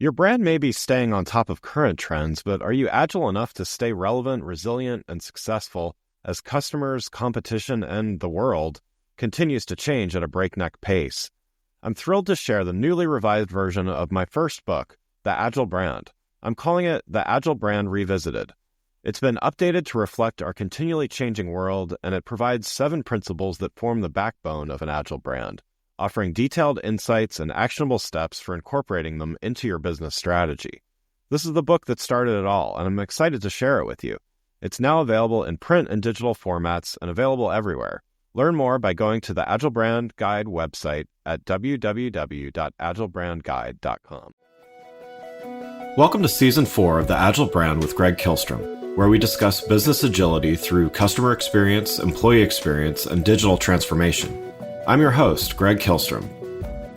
Your brand may be staying on top of current trends, but are you agile enough to stay relevant, resilient, and successful as customers, competition, and the world continues to change at a breakneck pace? I'm thrilled to share the newly revised version of my first book, The Agile Brand. I'm calling it The Agile Brand Revisited. It's been updated to reflect our continually changing world, and it provides 7 principles that form the backbone of an agile brand, offering detailed insights and actionable steps for incorporating them into your business strategy. This is the book that started it all, and I'm excited to share it with you. It's now available in print and digital formats and available everywhere. Learn more by going to the Agile Brand Guide website at www.agilebrandguide.com. Welcome to Season 4 of The Agile Brand with Greg Kihlstrom, where we discuss business agility through customer experience, employee experience, and digital transformation. I'm your host, Greg Kihlstrom.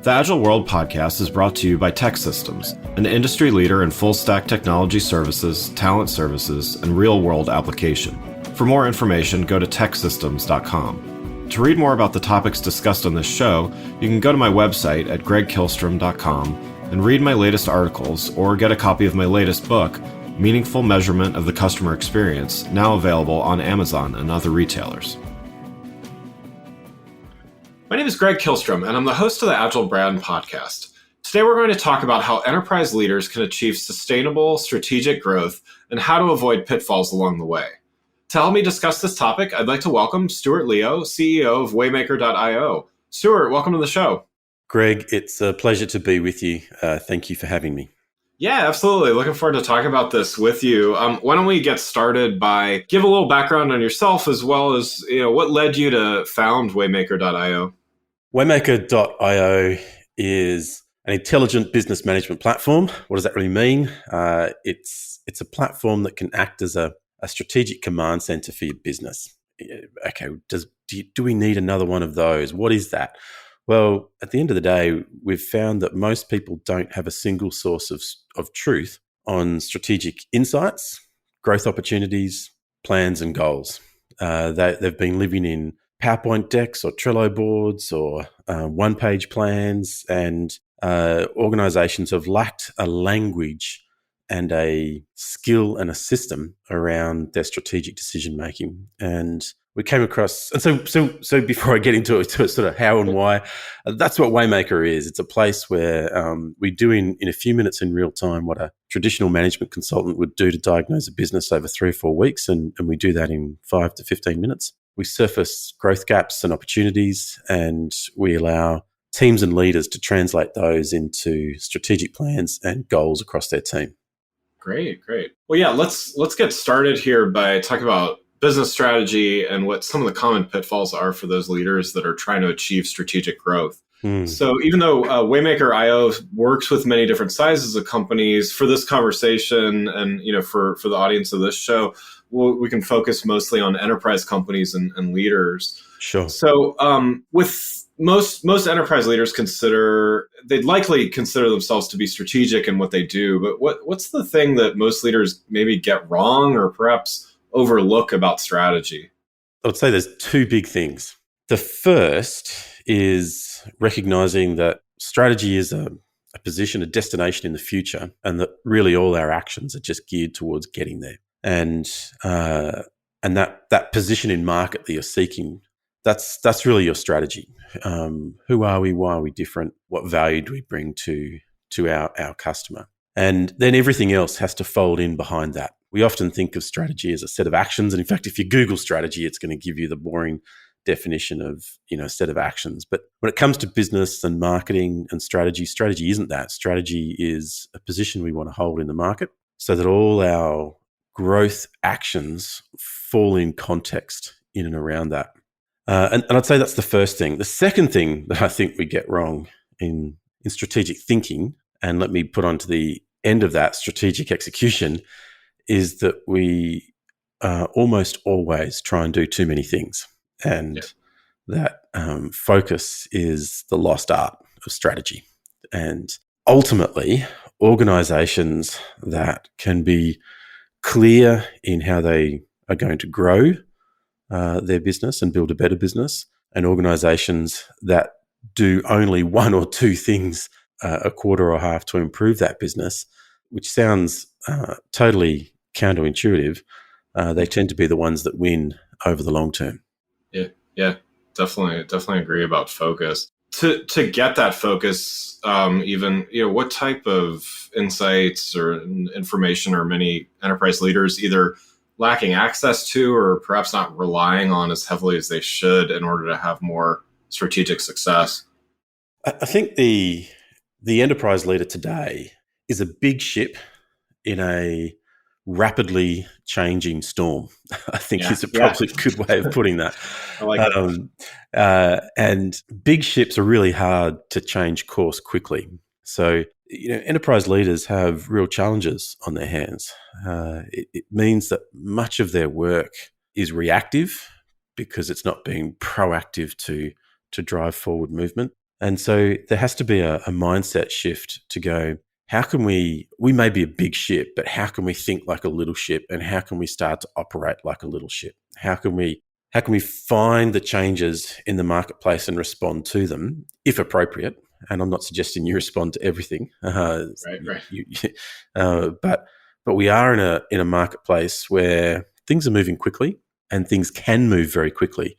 The Agile World podcast is brought to you by TEKsystems, an industry leader in full-stack technology services, talent services, and real-world application. For more information, go to teksystems.com. To read more about the topics discussed on this show, you can go to my website at gregkihlstrom.com and read my latest articles or get a copy of my latest book, Meaningful Measurement of the Customer Experience, now available on Amazon and other retailers. My name is Greg Kihlstrom, and I'm the host of the Agile Brand podcast. Today, we're going to talk about how enterprise leaders can achieve sustainable, strategic growth and how to avoid pitfalls along the way. To help me discuss this topic, I'd like to welcome Stuart Leo, CEO of Waymaker.io. Stuart, welcome to the show. Greg, it's a pleasure to be with you. Thank you for having me. Yeah, absolutely. Looking forward to talking about this with you. Why don't we get started by give a little background on yourself as well as what led you to found Waymaker.io? Waymaker.io is an intelligent business management platform. What does that really mean? It's a platform that can act as a strategic command center for your business. Okay, do we need another one of those? What is that? Well, at the end of the day, we've found that most people don't have a single source of truth on strategic insights, growth opportunities, plans, and goals. They've been living in PowerPoint decks or Trello boards or one-page plans, and organizations have lacked a language and a skill and a system around their strategic decision-making. And we came across, and so before I get into sort of how and why, that's what Waymaker is. It's a place where we do in a few minutes in real time what a traditional management consultant would do to diagnose a business over 3 or 4 weeks, and we do that in 5 to 15 minutes. We surface growth gaps and opportunities, and we allow teams and leaders to translate those into strategic plans and goals across their team. Great. Well, yeah, let's get started here by talking about business strategy and what some of the common pitfalls are for those leaders that are trying to achieve strategic growth. So even though Waymaker.io works with many different sizes of companies, for this conversation and for the audience of this show, we can focus mostly on enterprise companies and leaders. Sure. So with most enterprise leaders they'd likely consider themselves to be strategic in what they do, but what's the thing that most leaders maybe get wrong or perhaps overlook about strategy? I would say there's 2 big things. The first is recognizing that strategy is a position, a destination in the future, and that really all our actions are just geared towards getting there. And that position in market that you're seeking, that's really your strategy. Who are we? Why are we different? What value do we bring to our customer? And then everything else has to fold in behind that. We often think of strategy as a set of actions. And in fact, if you Google strategy, it's going to give you the boring definition of, a set of actions. But when it comes to business and marketing and strategy isn't that. Strategy is a position we want to hold in the market so that all our growth actions fall in context in and around that. And I'd say that's the first thing. The second thing that I think we get wrong in strategic thinking, and let me put on to the end of that, strategic execution, is that we almost always try and do too many things. And that focus is the lost art of strategy. And ultimately, organizations that can be clear in how they are going to grow their business and build a better business, and organizations that do only 1 or 2 things a quarter or half to improve that business, which sounds totally counterintuitive, they tend to be the ones that win over the long term. Yeah, yeah, definitely agree about focus. To get that focus, even what type of insights or information are many enterprise leaders either lacking access to, or perhaps not relying on as heavily as they should in order to have more strategic success? I think the enterprise leader today is a big ship in a rapidly changing storm. I think Yeah, is a yeah, probably good way of putting that. I like it. And big ships are really hard to change course quickly. So, enterprise leaders have real challenges on their hands. It means that much of their work is reactive because it's not being proactive to drive forward movement. And so there has to be a mindset shift to go, how can we may be a big ship, but how can we think like a little ship, and how can we start to operate like a little ship? How can we find the changes in the marketplace and respond to them if appropriate? And I'm not suggesting you respond to everything, Right. but we are in a marketplace where things are moving quickly, and things can move very quickly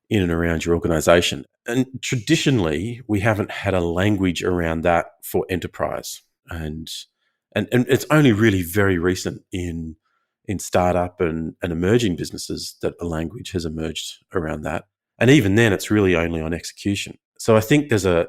in and around your organization. And traditionally, we haven't had a language around that for enterprise. And it's only really very recent in startup and emerging businesses that a language has emerged around that. And even then, it's really only on execution. So I think there's a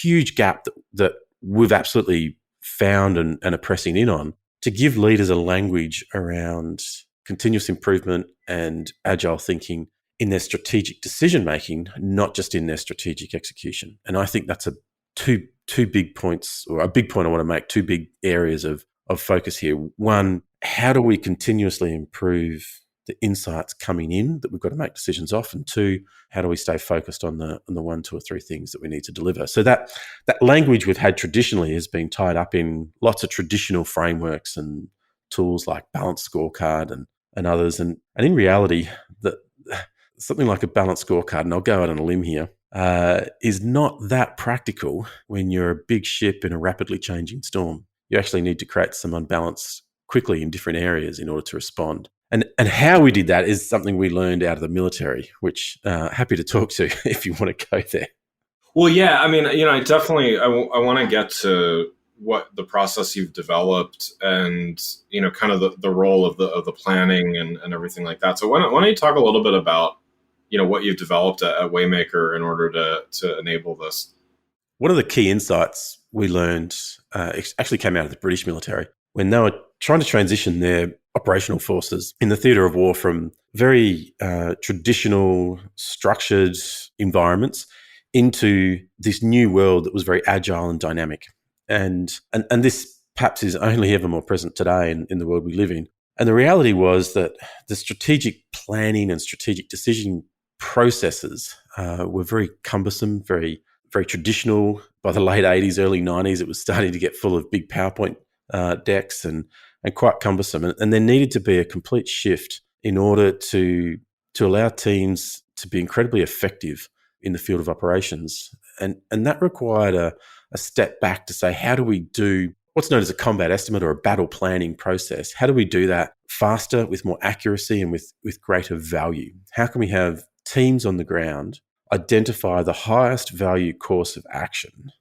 huge gap that we've absolutely found and are pressing in on to give leaders a language around continuous improvement and agile thinking in their strategic decision making, not just in their strategic execution. And I think that's two big points, or a big point I want to make, two big areas of focus here. One, how do we continuously improve the insights coming in that we've got to make decisions off? And two, how do we stay focused on the 1, 2, or 3 things that we need to deliver? So that language we've had traditionally has been tied up in lots of traditional frameworks and tools like balanced scorecard and others. And in reality, that something like a balanced scorecard, and I'll go out on a limb here, is not that practical when you're a big ship in a rapidly changing storm. You actually need to create some unbalance quickly in different areas in order to respond. And how we did that is something we learned out of the military, which happy to talk to if you want to go there. Well, yeah, I mean, I definitely I want to get to what the process you've developed, and kind of the role of the planning and everything like that. So why don't you talk a little bit about what you've developed at Waymaker in order to enable this? One of the key insights we learned actually came out of the British military when they were trying to transition their operational forces in the theatre of war from very traditional, structured environments into this new world that was very agile and dynamic. And this perhaps is only ever more present today in the world we live in. And the reality was that the strategic planning and strategic decision processes were very cumbersome, very traditional. By the late 80s, early 90s, it was starting to get full of big PowerPoint decks and quite cumbersome. And there needed to be a complete shift in order to allow teams to be incredibly effective in the field of operations. And that required a step back to say, how do we do what's known as a combat estimate or a battle planning process? How do we do that faster, with more accuracy, and with greater value? How can we have teams on the ground identify the highest value course of action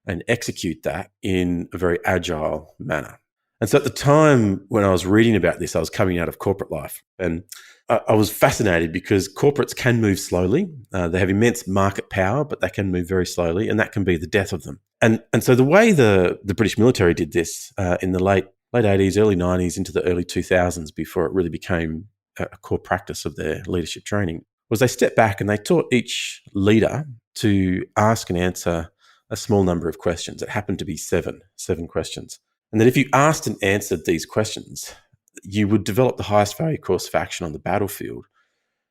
and execute that in a very agile manner? And so at the time when I was reading about this, I was coming out of corporate life, and I was fascinated because corporates can move slowly. They have immense market power, but they can move very slowly, and that can be the death of them. And so the way the British military did this in the late 80s, early 90s, into the early 2000s, before it really became a core practice of their leadership training, was they stepped back and they taught each leader to ask and answer a small number of questions. It happened to be seven questions. And then if you asked and answered these questions, you would develop the highest value course of action on the battlefield.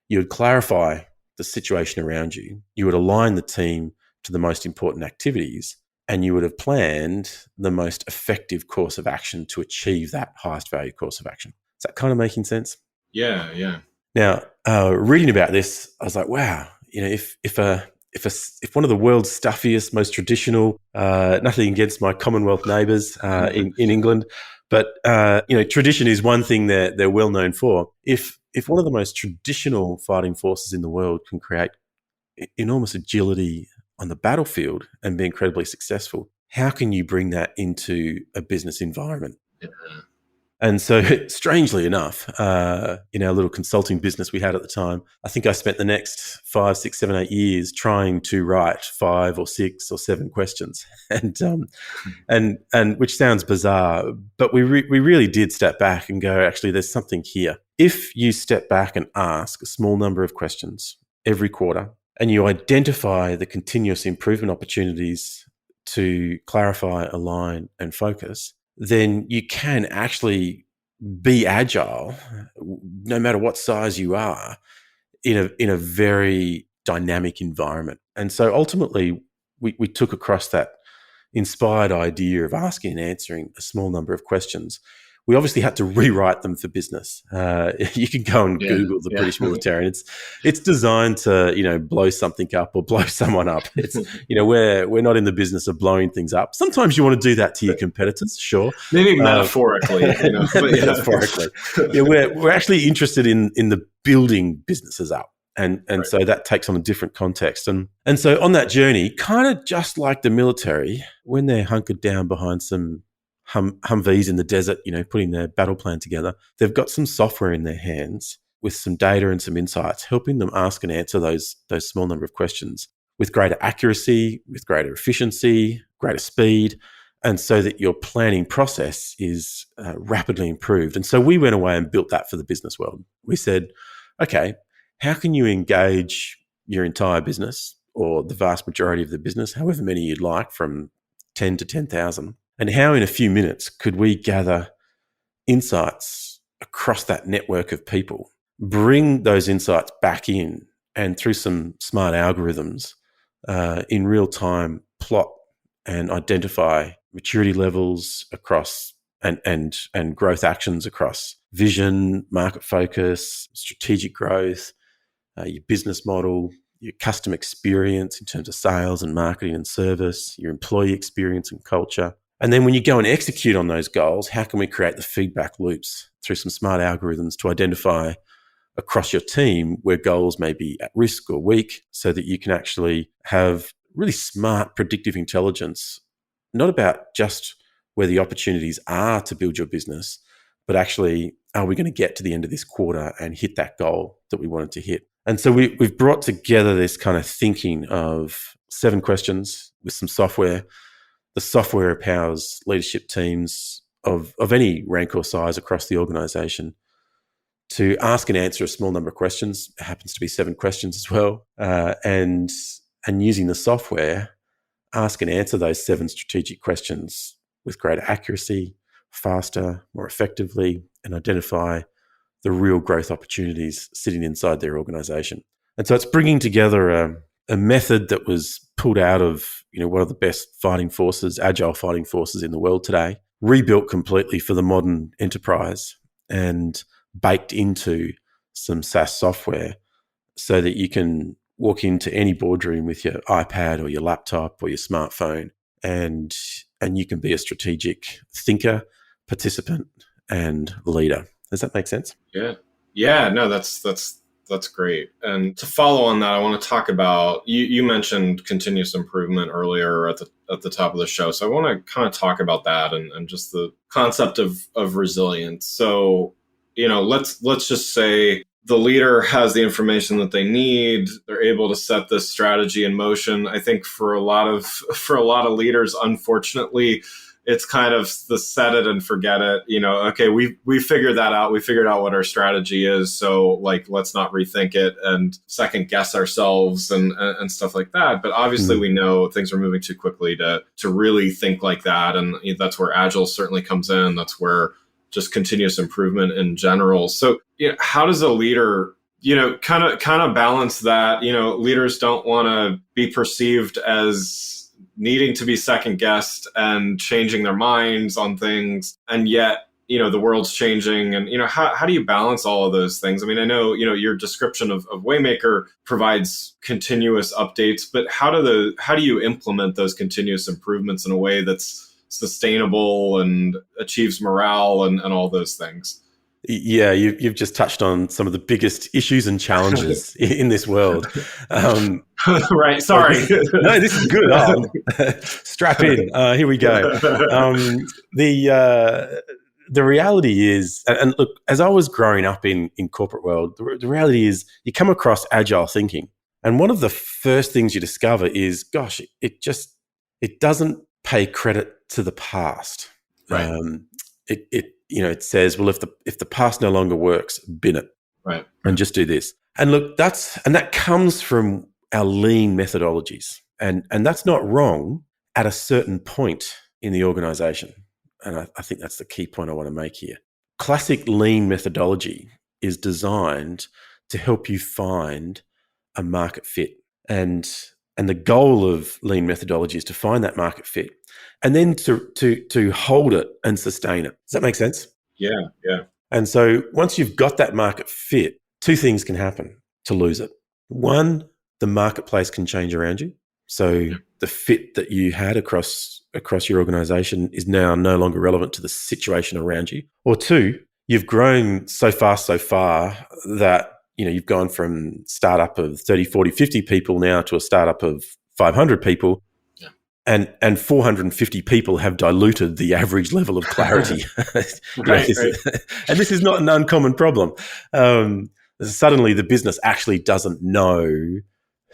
You would clarify the situation around you. You would align the team to the most important activities, and you would have planned the most effective course of action to achieve that highest value course of action. Is that kind of making sense? Yeah. Now, reading about this, I was like, wow, if if one of the world's stuffiest, most traditional, nothing against my Commonwealth neighbours in England, but tradition is one thing they're well known for. If one of the most traditional fighting forces in the world can create enormous agility on the battlefield and be incredibly successful, how can you bring that into a business environment? Yeah. And so, strangely enough, in our little consulting business we had at the time, I think I spent the next 5, 6, 7, 8 years trying to write 5 or 6 or 7 questions, and which sounds bizarre, but we really did step back and go, actually, there's something here. If you step back and ask a small number of questions every quarter, and you identify the continuous improvement opportunities to clarify, align, and focus, then you can actually be agile, no matter what size you are, in a very dynamic environment. And so ultimately, we took across that inspired idea of asking and answering a small number of questions. We obviously had to rewrite them for business. You can go and Google the British military, and it's designed to blow something up or blow someone up. It's we're not in the business of blowing things up. Sometimes you want to do that to your competitors, sure, maybe metaphorically, but metaphorically. We're actually interested in the building businesses up. And right. So that takes on a different context. And so on that journey, kind of just like the military, when they're hunkered down behind some Humvees in the desert, putting their battle plan together, they've got some software in their hands with some data and some insights, helping them ask and answer those small number of questions with greater accuracy, with greater efficiency, greater speed, and so that your planning process is rapidly improved. And so we went away and built that for the business world. We said, okay, how can you engage your entire business or the vast majority of the business, however many you'd like, from 10 to 10,000, and how in a few minutes could we gather insights across that network of people, bring those insights back in, and through some smart algorithms in real time plot and identify maturity levels across and growth actions across vision, market focus, strategic growth, your business model, your customer experience in terms of sales and marketing and service, your employee experience and culture. And then when you go and execute on those goals, how can we create the feedback loops through some smart algorithms to identify across your team where goals may be at risk or weak, so that you can actually have really smart predictive intelligence, not about just where the opportunities are to build your business, but actually, are we going to get to the end of this quarter and hit that goal that we wanted to hit? And so we've brought together this kind of thinking of 7 questions with some software. The software empowers leadership teams of any rank or size across the organization to ask and answer a small number of questions. It happens to be 7 questions as well. And using the software, ask and answer those 7 strategic questions with greater accuracy, faster, more effectively, and identify the real growth opportunities sitting inside their organization. And so it's bringing together a method that was pulled out of one of the best fighting forces, agile fighting forces in the world today, rebuilt completely for the modern enterprise and baked into some SaaS software so that you can walk into any boardroom with your iPad or your laptop or your smartphone and you can be a strategic thinker, participant, and leader. Does that make sense? Yeah. No, that's great. And to follow on that, I want to talk about, you mentioned continuous improvement earlier at the top of the show. So I want to kind of talk about that and just the concept of resilience. So, let's just say the leader has the information that they need. They're able to set this strategy in motion. I think for a lot of leaders, unfortunately, it's kind of the set it and forget it. Okay, we figured that out. We figured out what our strategy is. So let's not rethink it and second guess ourselves and stuff like that. But obviously we know things are moving too quickly to really think like that. And that's where Agile certainly comes in. That's where just continuous improvement in general. So how does a leader, kind of balance that? Leaders don't want to be perceived as needing to be second guessed and changing their minds on things, and yet the world's changing, and how do you balance all of those things? I mean, I know your description of Waymaker provides continuous updates, but how do you implement those continuous improvements in a way that's sustainable and achieves morale and all those things? Yeah, you've just touched on some of the biggest issues and challenges in this world. Right. Sorry. No, this is good. Strap in. Here we go. The reality is, and look, as I was growing up in corporate world, the reality is you come across agile thinking. And one of the first things you discover is, gosh, it doesn't pay credit to the past. Right. It says, well, if the past no longer works, bin it. Right. And just do this. And look, that comes from our lean methodologies. And that's not wrong at a certain point in the organization. And I think that's the key point I want to make here. Classic lean methodology is designed to help you find a market fit. And the goal of lean methodology is to find that market fit and then to hold it and sustain it. Does that make sense? Yeah. And so once you've got that market fit, two things can happen to lose it. One, the marketplace can change around you. So the fit that you had across your organization is now no longer relevant to the situation around you. Or two, you've grown so fast, so far that you've gone from startup of 30, 40, 50 people now to a startup of 500 people. Yeah. And 450 people have diluted the average level of clarity. Right. And this is not an uncommon problem. Suddenly the business actually doesn't know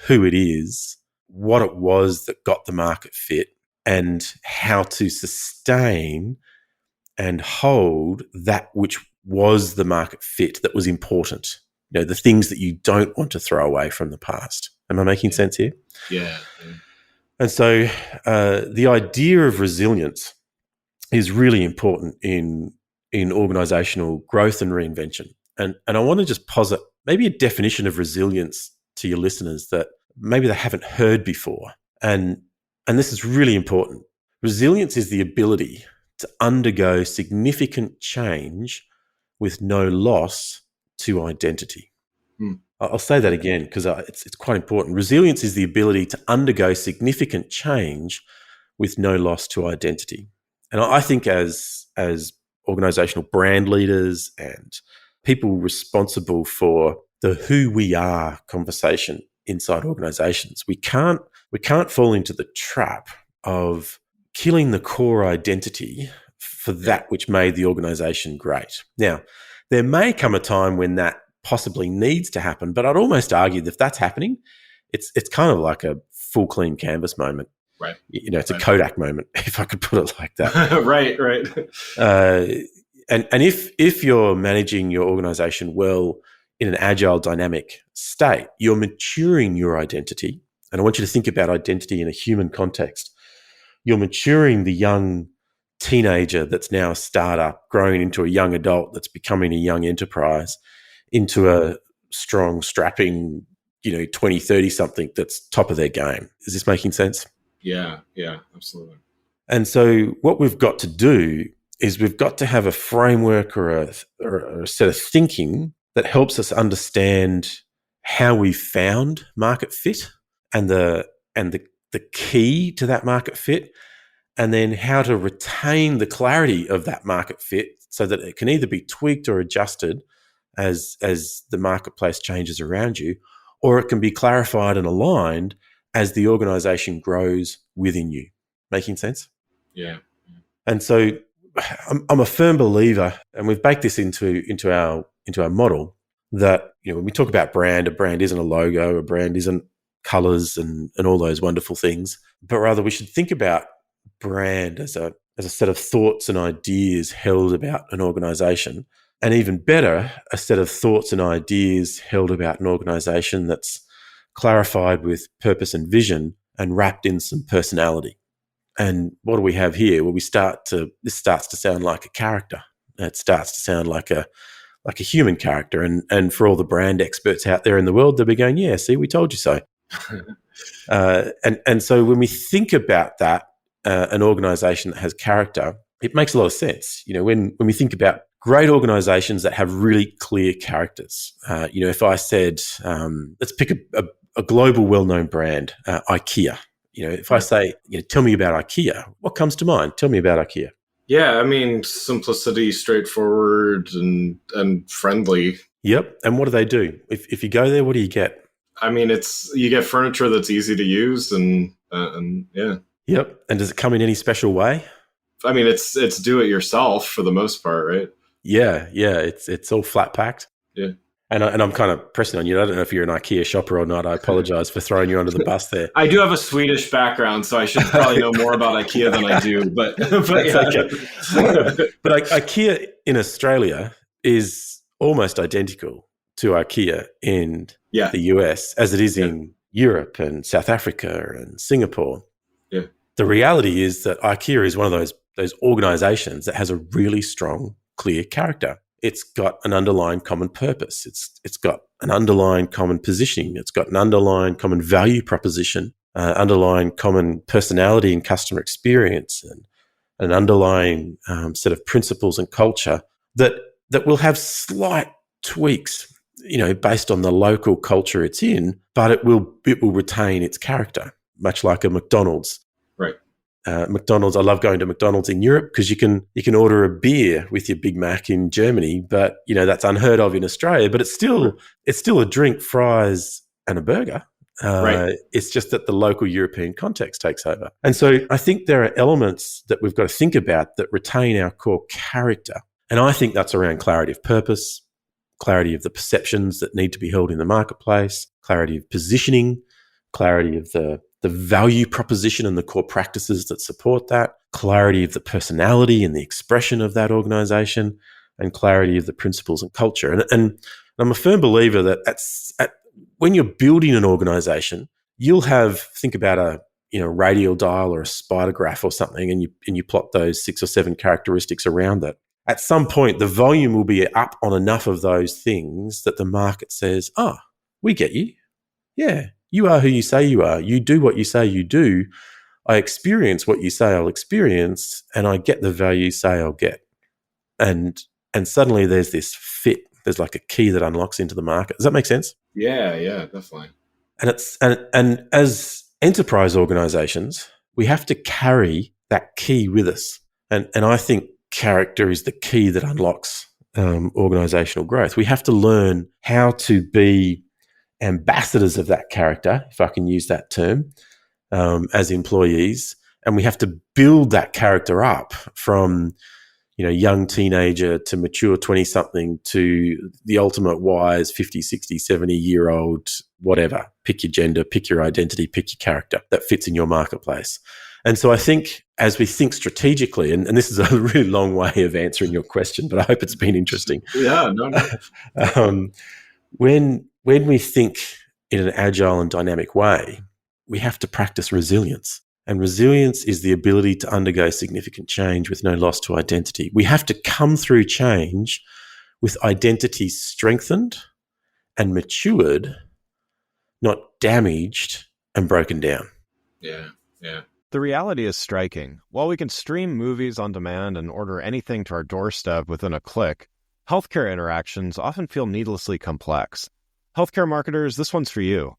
who it is, what it was that got the market fit, and how to sustain and hold that which was the market fit that was important. The things that you don't want to throw away from the past. Am I making sense here? Yeah. And so the idea of resilience is really important in organizational growth and reinvention. And I want to just posit maybe a definition of resilience to your listeners that maybe they haven't heard before. And this is really important. Resilience is the ability to undergo significant change with no loss to identity. I'll say that again because it's quite important. Resilience is the ability to undergo significant change with no loss to identity. And I think as organizational brand leaders and people responsible for the who we are conversation inside organizations, we can't fall into the trap of killing the core identity for that which made the organization great. Now, there may come a time when that possibly needs to happen, but I'd almost argue that if that's happening, it's kind of like a full clean canvas moment. Right. It's a Kodak moment, if I could put it like that. Right. And if you're managing your organization well in an agile, dynamic state, you're maturing your identity. And I want you to think about identity in a human context. You're maturing the young teenager that's now a startup, growing into a young adult that's becoming a young enterprise, into a strong, strapping, 20, 30 something that's top of their game. Is this making sense? Yeah, absolutely. And so what we've got to do is we've got to have a framework or a set of thinking that helps us understand how we found market fit and the key to that market fit, and then how to retain the clarity of that market fit so that it can either be tweaked or adjusted as the marketplace changes around you, or it can be clarified and aligned as the organization grows within you. Making sense? Yeah. And so I'm a firm believer, and we've baked this into our model, that when we talk about a brand isn't a logo, a brand isn't colors and all those wonderful things, but rather we should think about brand as a set of thoughts and ideas held about an organization. And even better, a set of thoughts and ideas held about an organization that's clarified with purpose and vision and wrapped in some personality. And what do we have here? Well, this starts to sound like a character. It starts to sound like a human character. And for all the brand experts out there in the world, they'll be going, yeah, see, we told you so. And so when we think about that, an organization that has character, it makes a lot of sense. When we think about great organizations that have really clear characters, if I said, let's pick a global well-known brand, IKEA. If I say, tell me about IKEA, what comes to mind? Tell me about IKEA. Yeah, I mean, simplicity, straightforward, and friendly. Yep. And what do they do? If you go there, what do you get? I mean, you get furniture that's easy to use, and yeah. Yep. And does it come in any special way? I mean, it's do it yourself for the most part, right? Yeah. It's all flat packed. Yeah. And I'm kind of pressing on you. I don't know if you're an IKEA shopper or not. I apologize for throwing you under the bus there. I do have a Swedish background, so I should probably know more about IKEA than I do. But yeah. Okay. But IKEA in Australia is almost identical to IKEA in the US as it is in Europe and South Africa and Singapore. Yeah. The reality is that IKEA is one of those organizations that has a really strong, clear character. It's got an underlying common purpose. It's got an underlying common positioning. It's got an underlying common value proposition, underlying common personality and customer experience, and an underlying set of principles and culture that will have slight tweaks, based on the local culture it's in, but it will retain its character, much like a McDonald's. Right. McDonald's. I love going to McDonald's in Europe because you can order a beer with your Big Mac in Germany, but that's unheard of in Australia. But it's still a drink, fries, and a burger. Right. It's just that the local European context takes over. And so I think there are elements that we've got to think about that retain our core character. And I think that's around clarity of purpose, clarity of the perceptions that need to be held in the marketplace, clarity of positioning, clarity of the value proposition and the core practices that support that, clarity of the personality and the expression of that organization, and clarity of the principles and culture. And I'm a firm believer that when you're building an organization, you'll think about a radial dial or a spider graph or something, and you plot those 6 or 7 characteristics around that. At some point, the volume will be up on enough of those things that the market says, we get you. Yeah. You are who you say you are. You do what you say you do. I experience what you say I'll experience, and I get the value you say I'll get. And suddenly there's this fit. There's like a key that unlocks into the market. Does that make sense? Yeah, definitely. And as enterprise organizations, we have to carry that key with us. And I think character is the key that unlocks organizational growth. We have to learn how to be ambassadors of that character, if I can use that term, as employees. And we have to build that character up from, young teenager to mature 20-something to the ultimate wise 50, 60, 70-year-old, whatever. Pick your gender, pick your identity, pick your character that fits in your marketplace. And so I think as we think strategically, and this is a really long way of answering your question, but I hope it's been interesting. Yeah, no. When we think in an agile and dynamic way, we have to practice resilience. And resilience is the ability to undergo significant change with no loss to identity. We have to come through change with identity strengthened and matured, not damaged and broken down. Yeah. The reality is striking. While we can stream movies on demand and order anything to our doorstep within a click, healthcare interactions often feel needlessly complex. Healthcare marketers, this one's for you.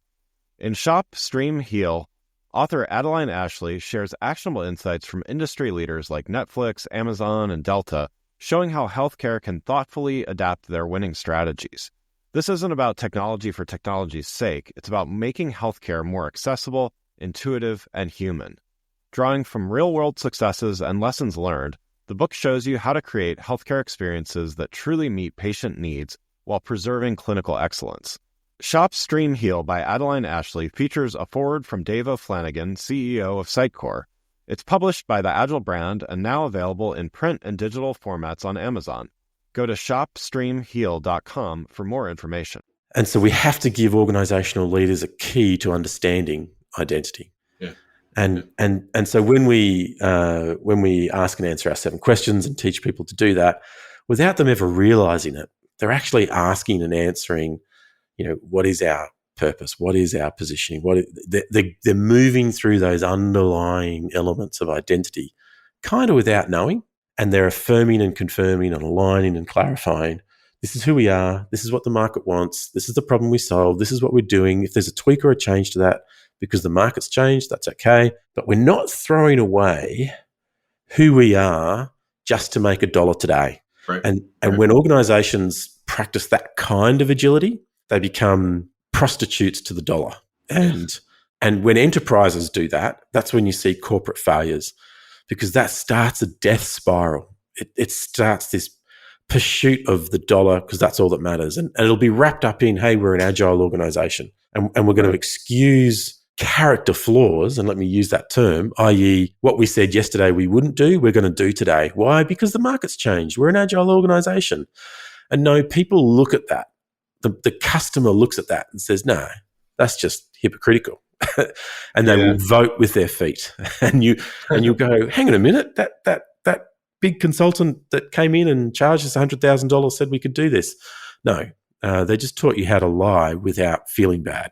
In Shop, Stream, Heal, author Adeline Ashley shares actionable insights from industry leaders like Netflix, Amazon, and Delta, showing how healthcare can thoughtfully adapt their winning strategies. This isn't about technology for technology's sake. It's about making healthcare more accessible, intuitive, and human. Drawing from real-world successes and lessons learned, the book shows you how to create healthcare experiences that truly meet patient needs while preserving clinical excellence. Shop, Stream, Heal by Adeline Ashley features a foreword from Dave O'Flanagan, CEO of Sitecore. It's published by the Agile brand and now available in print and digital formats on Amazon. Go to shopstreamheal.com for more information. And so we have to give organizational leaders a key to understanding identity. Yeah. And so when we ask and answer our 7 questions and teach people to do that, without them ever realizing it, they're actually asking and answering, what is our purpose? What is our positioning? They're moving through those underlying elements of identity, kind of without knowing. and they're affirming and confirming and aligning and clarifying, this is who we are, this is what the market wants, this is the problem we solve, this is what we're doing. If there's a tweak or a change to that because the market's changed, that's okay. But we're not throwing away who we are just to make $1 today. Right. And when organizations practice that kind of agility, they become prostitutes to the dollar. And when enterprises do that, that's when you see corporate failures, because that starts a death spiral. It starts this pursuit of the dollar because that's all that matters. And it'll be wrapped up in, hey, we're an agile organization and we're going to excuse character flaws, and let me use that term, i.e. what we said yesterday we wouldn't do, we're going to do today. Why? Because the market's changed. We're an agile organization. And no, people look at that. The customer looks at that and says, no, that's just hypocritical. And they will vote with their feet. And you go, hang on a minute, that big consultant that came in and charged us $100,000 said we could do this. No, they just taught you how to lie without feeling bad.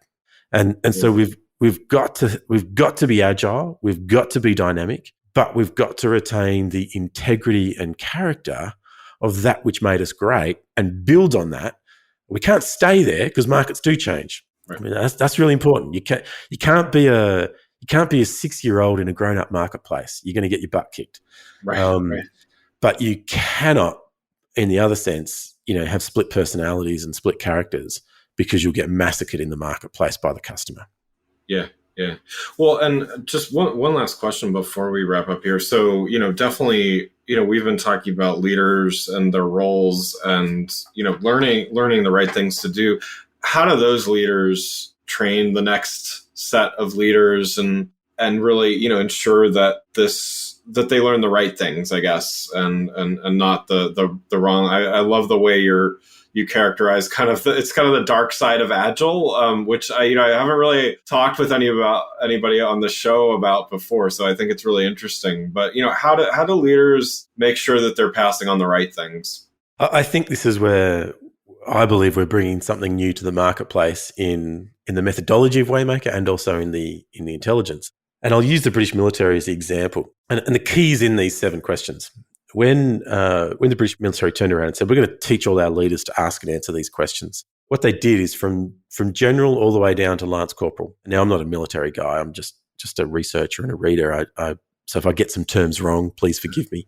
And so we've got to be agile, we've got to be dynamic, but we've got to retain the integrity and character of that which made us great and build on that. We can't stay there because markets do change. Right. I mean, that's really important. You can't be a 6-year-old in a grown-up marketplace. You're going to get your butt kicked. Right. But you cannot, in the other sense, have split personalities and split characters, because you'll get massacred in the marketplace by the customer. Yeah. Well, and just one last question before we wrap up here. So, definitely, we've been talking about leaders and their roles and, learning the right things to do. How do those leaders train the next set of leaders and really, ensure that that they learn the right things, I guess, and not the wrong. I love the way you characterize it's kind of the dark side of agile, which I haven't really talked with anybody on the show about before. So I think it's really interesting. But how do leaders make sure that they're passing on the right things? I think this is where I believe we're bringing something new to the marketplace in the methodology of Waymaker and also in the intelligence. And I'll use the British military as the example. And the key is in these 7 questions. When the British military turned around and said, we're going to teach all our leaders to ask and answer these questions, what they did is from general all the way down to Lance Corporal. Now, I'm not a military guy. I'm just a researcher and a reader. So if I get some terms wrong, please forgive me.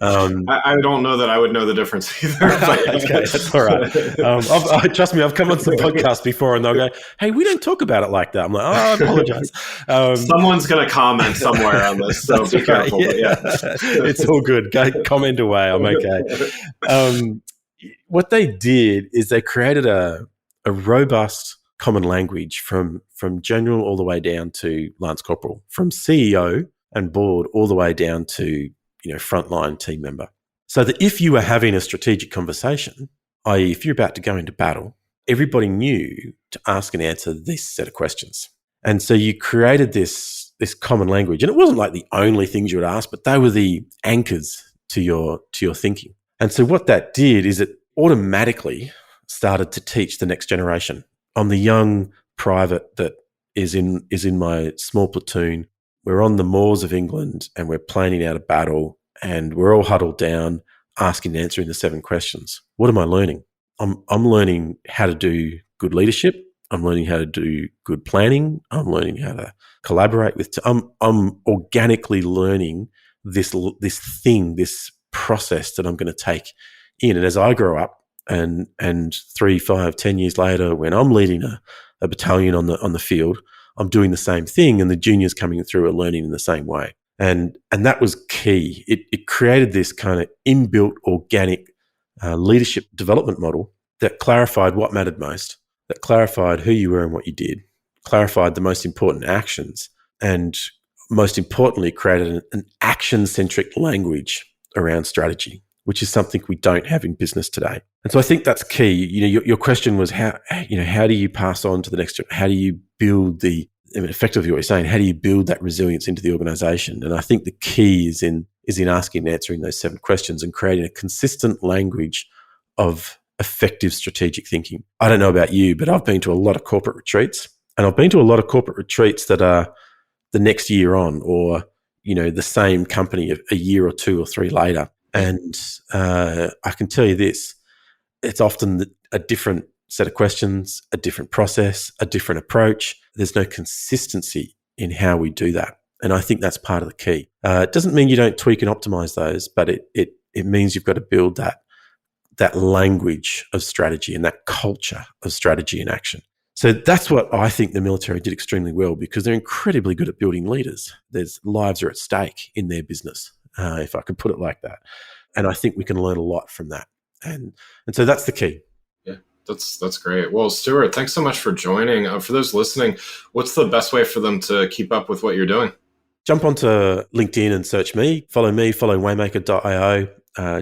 I don't know that I would know the difference either. But okay, that's all right. Trust me, I've come on some podcasts before and they'll go, hey, we don't talk about it like that. I'm like, I apologize. Someone's going to comment somewhere on this, so be careful. Right, yeah. It's all good. Go comment away. I'm okay. What they did is they created a robust common language from general all the way down to Lance Corporal, from CEO and board all the way down to frontline team member, so that if you were having a strategic conversation, i.e. if you're about to go into battle, everybody knew to ask and answer this set of questions. And so you created this common language, and it wasn't like the only things you would ask, but they were the anchors to your thinking. And so what that did is it automatically started to teach the next generation. I'm the young private that is in my small platoon. We're on the moors of England and we're planning out a battle and we're all huddled down asking and answering the 7 questions. What am I learning? I'm learning how to do good leadership. I'm learning how to do good planning. I'm learning how to collaborate with. I'm organically learning this process that I'm going to take in. And as I grow up and 3, 5, 10 years later, when I'm leading a battalion on the field, I'm doing the same thing, and the juniors coming through are learning in the same way. And that was key. It created this kind of inbuilt organic leadership development model that clarified what mattered most, that clarified who you were and what you did, clarified the most important actions, and most importantly, created an action-centric language around strategy, which is something we don't have in business today. And so I think that's key. Your question was how do you pass on to the next? How do you build effectively what you're saying? How do you build that resilience into the organization? And I think the key is in asking and answering those 7 questions and creating a consistent language of effective strategic thinking. I don't know about you, but I've been to a lot of corporate retreats, and I've been to a lot of corporate retreats that are the next year on, or the same company a year or 2 or 3 later. And I can tell you this, it's often a different set of questions, a different process, a different approach. There's no consistency in how we do that. And I think that's part of the key. It doesn't mean you don't tweak and optimize those, but it means you've got to build that language of strategy and that culture of strategy in action. So that's what I think the military did extremely well, because they're incredibly good at building leaders. Their lives are at stake in their business, if I could put it like that. And I think we can learn a lot from that. And so that's the key. Yeah, that's great. Well, Stuart, thanks so much for joining. For those listening, what's the best way for them to keep up with what you're doing? Jump onto LinkedIn and search me, follow waymaker.io.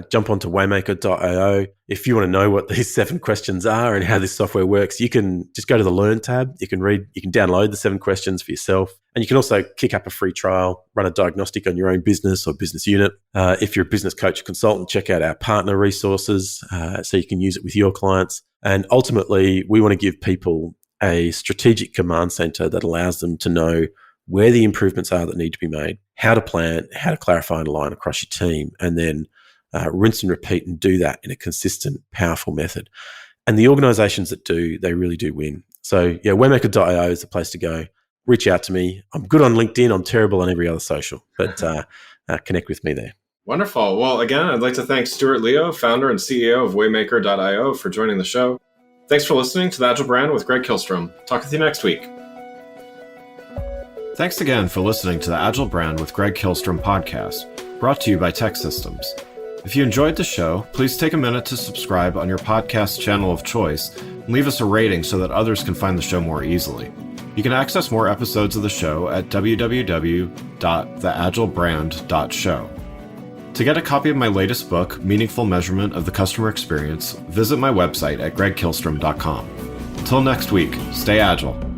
Jump onto waymaker.io. If you want to know what these 7 questions are and how this software works, you can just go to the Learn tab. You can download the 7 questions for yourself. And you can also kick up a free trial, run a diagnostic on your own business or business unit. If you're a business coach or consultant, check out our partner resources so you can use it with your clients. And ultimately, we want to give people a strategic command center that allows them to know where the improvements are that need to be made, how to plan, how to clarify and align across your team, and then rinse and repeat and do that in a consistent, powerful method. And the organizations that do, they really do win. So yeah, waymaker.io is the place to go. Reach out to me. I'm good on LinkedIn. I'm terrible on every other social, but connect with me there. Wonderful. Well, again, I'd like to thank Stuart Leo, founder and CEO of waymaker.io, for joining the show. Thanks for listening to The Agile Brand with Greg Kihlstrom. Talk with you next week. Thanks again for listening to the Agile Brand with Greg Kihlstrom podcast, brought to you by Tech Systems. If you enjoyed the show, please take a minute to subscribe on your podcast channel of choice and leave us a rating so that others can find the show more easily. You can access more episodes of the show at www.theagilebrand.show. To get a copy of my latest book, Meaningful Measurement of the Customer Experience, visit my website at gregkihlstrom.com. Until next week, stay agile.